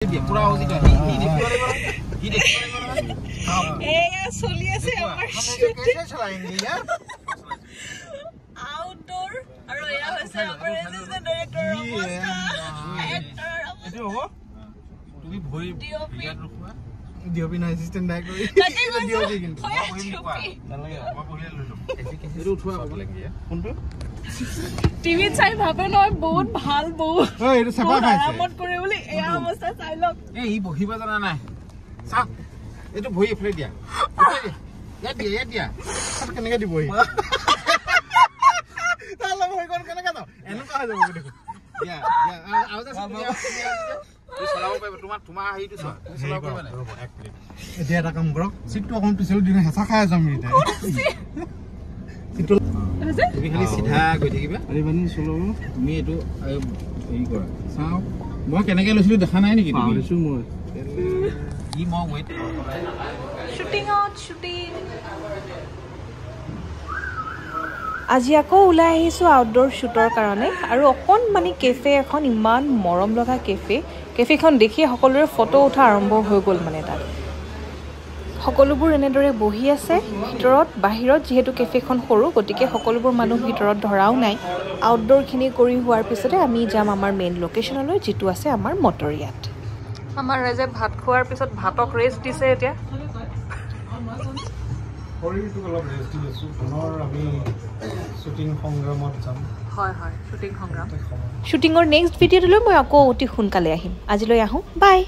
पूरा हो गया ही चली আছে আমাৰ कैसे चलाएंगे यार आउटडोर और या হৈছে আমাৰ এসিস্টেন্ট ডাইৰেক্টৰ অৱস্থা এক্টৰ এটো হ'ব তুমি ভই ভিডিঅ ৰখুৱা ডিওপি না এসিস্টেন্ট ডাইৰেক্টৰ ডিওপি কিন্তু নালাগে মই বহিলে লৈ লম এটো উঠোৱা হ'ব লাগে কোনটো টিভি চাই ভাবে নয় বহুত ভাল বহুত ওই এটো সেবা খাইছে আৰামত কৰে বুলি এয়া অৱস্থা চাই লক এই বহিবা জানা নাই চা এটো ভই এফলে দিয়া ইয়াত দিয়া সব কেনেকে দিবই তালা ভই কোন কেনেকে দাও এনেকা হৈ যাব দেখো দিয়া আও যা তুমি চলাব পাইবা তোমাৰ হেইটো চোৱা তুমি চলাব পাইবা না এক মিনিট এতিয়া এটা কাম কৰক সিটটো অকন পিছল দিনে হেঁচা খাই যাম এতিয়া সিটটো তুমি খালি সিধা গৈ থাকিবা আরে বানি চলো তুমি এটো এই কৰা চাও মই কেনেকে লৈছিলো দেখা নাই নেকি তুমি লৈছো মই ই মই ওয়েট শুটিং আজি আকৌ ওলাই আহিছো আউটডোৰ শুটৰ কাৰণে আৰু অকণমানি কেফে এখন ইমান মৰম লগা কেফেখন দেখি সকলোৰে ফটো উঠা আৰম্ভ হৈ গ'ল মানে তাত সকলোবোৰ এনেদৰে বহি আছে ভিতৰত বাহিৰত যেহেতু কেফেখন সৰু গতিকে সকলোবোৰ মানুহ ভিতৰত ধৰাও নাই আউটডোৰখিনি কৰি হোৱাৰ পিছতে আমি যাম আমাৰ মেইন লোকেশ্যনলৈ যিটো আছে আমাৰ মটৰিয়াত আমাৰ ৰাইজে ভাত খোৱাৰ পিছত ভাতক ৰেষ্ট দিছে এতিয়া শৰীৰটো অলপ ৰেষ্ট দিছো পুনৰ আমি শুটিং সংগ্ৰামত যাম হয় শুটিং সংগ্ৰাম শুটিঙৰ নেক্সট ভিডিঅ'টোলৈ মই আকৌ অতি সোনকালে আহিম আজিলৈ আহোঁ বাই